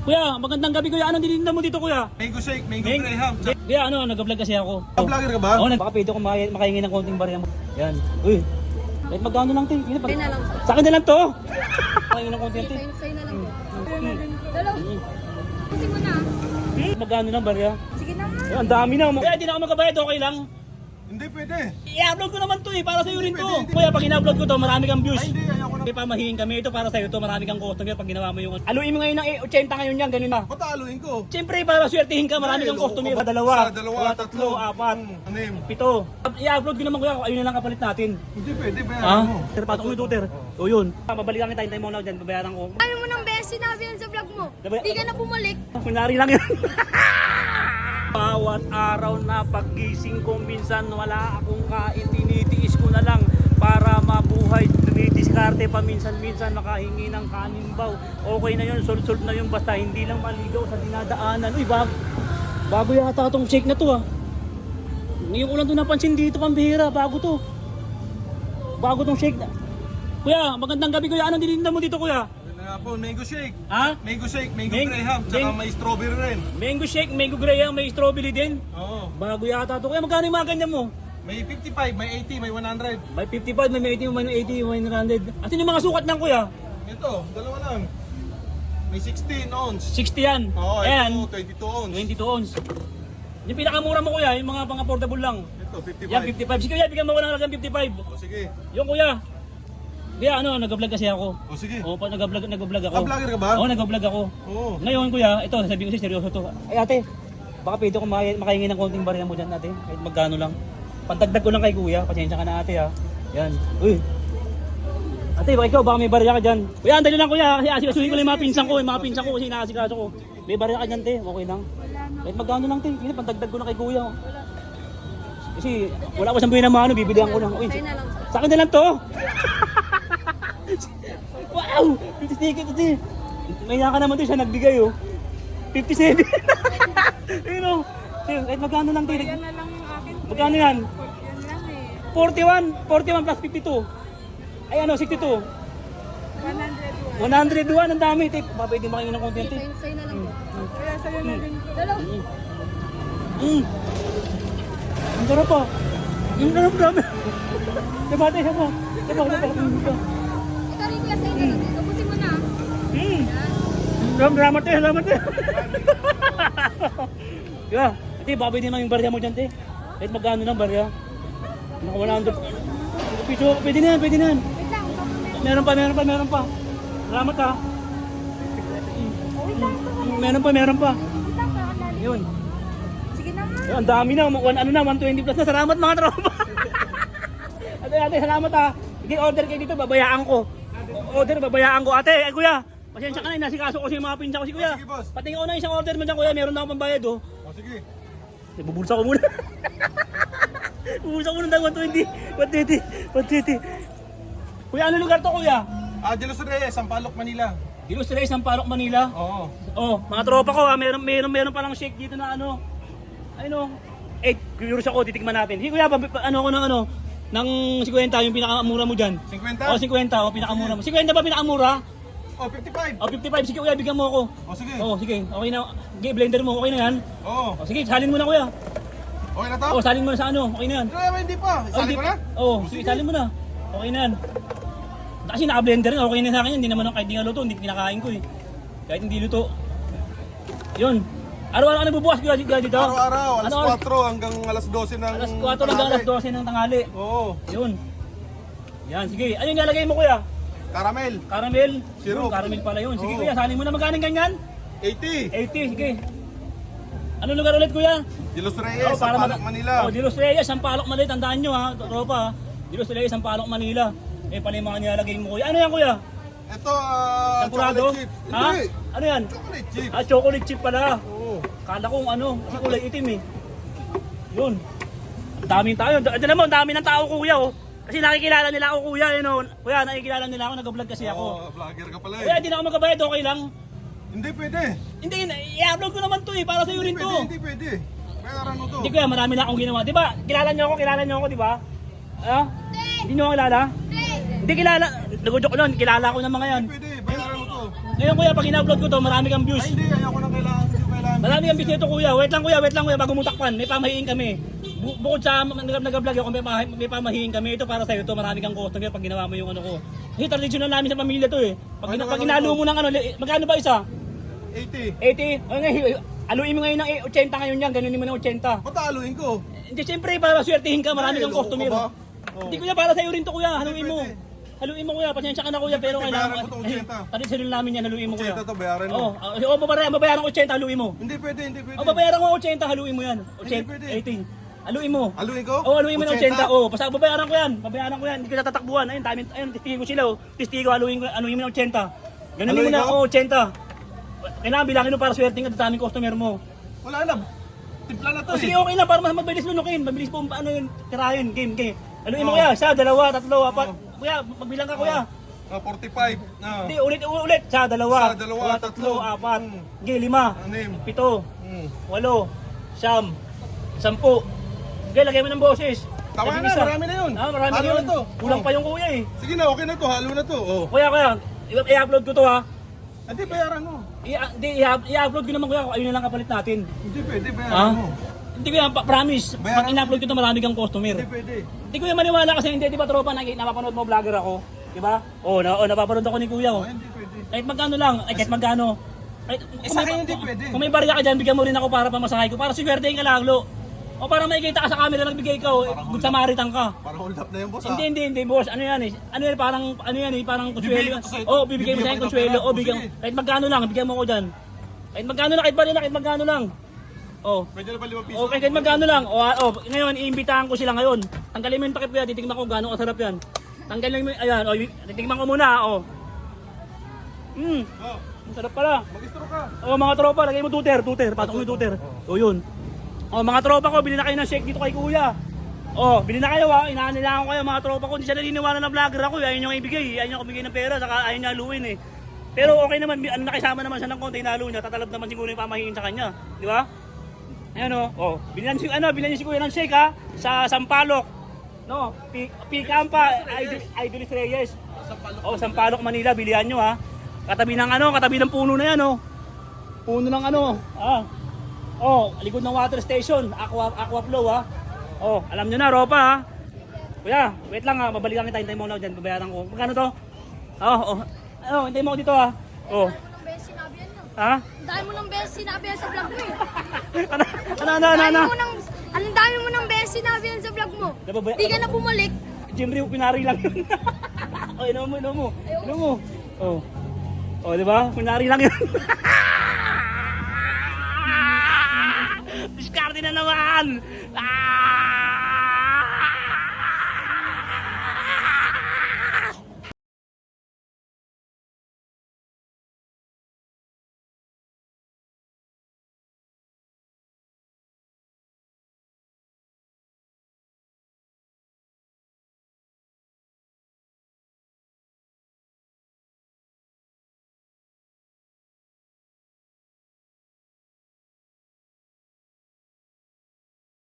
Kuya, magandang gabi kuya. Anong dinitinda mo dito kuya? Mango shake, mango graham. Kuya, ano, nag-vlog kasi ako. Vlogger ka ba? Oo, baka pwede ko makahingi ng konting barya mo. Yan. Uy. Kahit magkano lang to. Sa'yo na lang. Sa akin na lang to. Makahingi ng konting to. Sa'yo na lang. Dalo. Kasi mo na. Magkano lang barya? Sige na nga. Ay, ang dami na. Kuya, di na ako magkabayad. Okay lang. Hindi pwede. I-upload ko naman to para sa'yo rin to. Kuya, pag in-upload ko to, marami kang views. Ay, hindi, ayoko na. Hindi pa mahihin kami. Ito para sa'yo to, marami kang customer pag ginawa mo yung... Aluin mo ngayon ng 80 ngayon yan, ganun na. Ba't aluin ko? Siyempre, para swertihin ka, marami kang customer. Dalawa, tatlo, apat, Anim. 7. I-upload ko naman kuya, ayun na lang kapalit natin. Hindi pwede, Ha? bayaran mo. Sir, patok mo yung tutor. O yun. Mabalikan kita, hintay mo na dyan, babayaran ko. Ano mo ng beses sinabi yan sa vlog mo? Di ka na bumalik. Kunyari lang yan. Bawat araw na paggising ko, minsan wala akong kain, tinitiis ko na lang para mabuhay. Tumidiskarte pa minsan-minsan, makahingi ng kanimbaw. Okay na yun, sold na yun, basta hindi lang maligaw sa dinadaanan. Uy, bago yata itong shake na to ah. Ngayon ko lang ito napansin dito, pambihira, bago to. Bago tong shake na. Kuya, magandang gabi kuya, anong dinitinda mo dito kuya? Ano nga po, mango shake. Ha? Mango shake, mango Mang- graham, tsaka Mang- may strawberry rin. Mango shake, mango graham, may strawberry din. Oo. Bago yata to. Kuya, magkano yung mga ganyan mo? May 55, may 80, may 100. May 55, may 80, may 80, may 100. Atin yung mga sukat ng kuya? Ito, dalawa lang. May 16 ounce. 60 yan. Oo, Ayan, ito 22 ounce. 22 ounce. Yung pinakamura mo kuya, yung mga pang-affordable lang. Ito, 55. Yan, 55. Sige kuya, bigyan mo ko ng 55. O sige. Yung kuya. Kuya, ano, nag-vlog kasi ako. O sige. Oo, nag-vlog ako. Vlogger ka ba? Oo, nag-vlog ako. Oo. Ngayon kuya, ito, sabihin ko siya, seryoso to. Ay ate, baka pwede ko makahingi ng konting barya mo dyan ate. Kahit magkano lang. Pantagdag ko lang kay kuya, pasensya ka na ate ha. Yan. Uy. Ate, baka ikaw, baka may barya ka dyan. Kuya, andali lang kuya, kasi asikasuhin ko lang yung mga pinsan ko. Yung mga pinsan ko kasi nakasikaso ko. May barya ka dyan te, okay lang. Kahit magkano lang te, pantagdag ko na kay kuya. Kasi wala ko sambuhin ng mga ano, bibilihan ko lang. Uy, Sa'yo na lang. sa akin na lang to. Wow! 50 ticket ito. May ka naman to siya nagbigay oh. 57. Ayun oh. Kahit magkano lang to. Yan na lang yung akin. Magkano yan? Yan lang eh. 41 plus 52. Ay ano, 62. 101. 101 ang dami. Pwede makingin ng content. Sa'yo na lang. Kaya sa'yo na din. Dalo. Ang sarap pa. Ang sarap dami. Diba ate, diba? Ito rin kuya sa'yo na lang. Tapusin mo na. Salamat te, salamat te. Kaya, ate, baka pwede naman yung barya mo dyan te. Kahit magkano lang barya. Naka 100. Piso, pwede na yan, pwede na yan. Wait lang. Meron pa. Salamat ha. Meron pa. Wait lang. Kakalalim. Yun. Sige na nga. Yun, ang dami na, 120 plus na. Salamat mga tropa. Ate, salamat ha. Sige, order kayo dito, babayaan ko. Babayaan ko. Ate, kuya. Pasensya ka na, nasikaso ko yung mga pinsa ko si kuya. Sige, boss. Patingin ko na isang order mo dyan kuya, meron na akong pambayad oh. O sige. Bubulsa ko muna. Bubulsa ko muna ng 120. Kuya, ano lugar to kuya? De Los Reyes, Sampaloc, Manila. Dilos Reyes, Sampaloc, Manila. Oo. Oh, mga tropa ko ha, meron pa lang shake dito na ano. Ayun oh. 8 curious ako, titikman natin. Sige kuya, ano ko ng ano, ng 50 yung pinakamura mo dyan. 50? Oh, 50 oh, pinakamura mo. 50 ba pinakamura? O, 55. Oh, 55. Sige kuya, bigyan mo ako. O sige. Oh, sige. Okay na. Okay, blender mo, okay na yan. Oo. Oh, sige, salin mo na kuya. Okay na to? Oh, salin mo na sa ano, okay na yan. Hindi pa. Isali ko na? Oh, sige, salin mo na. Okay na yan. Kasi naka-blender na, okay na sa akin yan. Hindi naman kahit di nga luto, hindi kinakain ko eh. Kahit hindi luto. Yun. Araw-araw ka nagbubukas kuya dito? Araw-araw, alas Ano, 4 hanggang alas 12 ng... Alas 4 hanggang alas 12 ng tanghali. Oo. Yun. Yan, sige. Ano yung nilalagay mo kuya? Caramel. Caramel. Syrup. Yun, caramel pala yun. Sige Oo. kuya, salin mo na. Magkano ganyan? 80. 80, sige. Ano lugar ulit kuya? De Los Reyes, Sampaloc, Manila. Oh, Dilos Reyes, Sampaloc, Manila. Tandaan nyo ha, tropa ha. Dilos Reyes, Sampaloc, Manila. Eh, pala yung mga nilalagay mo kuya. Ano yan kuya? Ito, Tempurado? chocolate chip. Ha? Hindi. Ano yan? Chocolate chip. Ah, chocolate chip pala. Oo. Kala kong ano, kasi kulay itim eh. Yun. Ang daming tao. Diyan mo, ang dami ng tao kuya oh. Kasi nakikilala nila ako kuya, yun oh. Kuya, nakikilala nila ako, nag-vlog kasi ako. Oo, vlogger ka pala Kuya, eh. di na ako magkabayad, okay lang. Hindi pwede. Hindi, i-upload ko naman to eh, para sa'yo rin to. Hindi pwede. Bayaran mo to. Hindi kuya, marami na akong ginawa. Di ba? Kilala niyo ako, di ba? Ah? Hindi niyo ako kilala? Hindi kilala. Nag-joke ko nun, kilala ko ng mga yan. Pwede, bayaran mo to. Ngayon kuya, pag in-upload ko to, marami kang views. Ay, hindi. Ayoko nang kailangan. Hindi ko kailangan. Marami kang views nito kuya. Wait lang kuya, bago mo takpan. May pamahiin kami. Bukod sa nag-vlog ako, may pamahiin kami. Ito para sa'yo to, marami kang customer pag ginawa mo yung ano ko. Kasi traditional namin sa pamilya to eh. Pag ginalo mo ng ano, magkano ba isa? 80. 80? O ngayon, aluin mo ngayon ng 80 ngayon yan, ganunin mo ng 80. Pataluin ko. Hindi, siyempre, para swertihin ka, marami kang Ay, loko customer. ka ba? Hindi kuya, para sa'yo rin to kuya, haluin mo. pwede. Haluin mo kuya, pasensya ka na kuya, pero Pwede, kailangan bayaran mo to, 80. traditional namin yan, haluin mo kuya. 80 to, bayaran mo. Oo, mabayaran ko 80, haluin mo. Hindi pwede, hindi pwede. O, babayaran ko 80, haluin mo yan. Hindi pwede. 80. Haluin mo. Aluin ko? Oo, haluin mo ng 80. Oo, basta babayaran ko yan. Babayaran ko yan. Hindi kita tatakbuhan. Ayun, ayun, testigo sila. Oh. Testigo, haluin mo ng 80. Ganun mo Haluin na, ko? oo, 80. Kailangan bilangin mo para swerting ka sa daming customer mo. Wala na. Timpla na to O sige, eh. okay na, para mas mabilis lunukin. Mabilis po, ano yun, tirahin, game. Haluin mo kuya, isa, dalawa, tatlo, apat. Kuya, magbilang ka kuya. 45. Hindi, ulit. Sa dalawa, Sa dalawa, tatlo, tatlo. apat. Okay, 5, Anim. 7, Hmm. 8, 9, 10. Okay, lagay mo ng boses. Tama Labing na, isa. marami na yun. Marami Halo na yun. na to. Kulang Oh. pa yung kuya eh. Sige na, okay na to. Halo na to. Oh. Kuya, i-upload ko to ha. Hindi, bayaran mo. I-upload ko naman kuya kung ayun na lang kapalit natin. Hindi pwede, Ha? bayaran mo. Hindi kuya, promise. Pag Bayaran mo. in-upload ko to, marami kang customer. Hindi pwede. Hindi kuya maniwala kasi hindi, di ba tropa, napapanood mo vlogger ako. Di ba? Napapanood ako ni kuya. Oh, Oh. hindi pwede. Kahit magkano lang, kahit magkano. Sa akin hindi pwede. Kung may barya ka dyan, bigyan mo rin ako para pamasahay ko. Para sigwertehin ka lalo. O para makikita ka sa camera nagbigay ka, good Samaritan ka. Parang hold up na yung boss, Hindi, boss. Ano yan eh? Parang konsuelo. Bibigay ko sa'yo. Oh, bibigay mo sa akin Bibigyan ko ng konsuelo. pera. Oh, bigyan. Sige. Kahit magkano lang, bigyan mo ko diyan. Kahit magkano lang, kahit magkano lang. Oh. Pwede na ba 5 piso? Okay, kahit magkano lang. Ngayon iimbitahan ko sila ngayon. Tanggalin mo yung takip yan, titingnan ko gaano kasarap yan. Tanggalin mo, ayan, titingnan ko muna, Oh, Ang sarap pala. mag-istro ka. Mga tropa, lagay mo tuter, patok mo yung tuter. Yun. Mga tropa ko, bilhin na kayo ng shake dito kay kuya. Bilhin na kayo ha, inaanilangan ko kayo mga tropa ko. Hindi siya naniniwala na vlogger ako, ayaw nyo ibigay, ayaw nyo ibigay ng pera, saka ayaw nyo haluin eh. Pero okay naman, nakisama naman siya ng konti, inalo niya, tatalab naman siguro yung pamahiin sa kanya, di ba? Ayan bilhin niyo si kuya ng shake ha, sa Sampaloc. No, Pikampa, Idolis Reyes. Sampaloc, Manila, bilihan nyo ha. Katabi ng puno na yan Puno ng likod ng water station, Aqua Flow ha. Alam nyo na, ropa ha. Kuya, wait lang ha, babalikan kita, hintay mo na dyan, babayaran ko. Magkano to? Hintay mo ako dito ha. Ha? Ang dami mo ng beses sinabi yan sa vlog mo eh. Ano? Ang dami mo ng beses sinabi yan sa vlog mo. Di ka na bumalik. Siyempre, pinari lang yun. Inom mo. Di ba? Pinari lang yun. Diskarte na naman!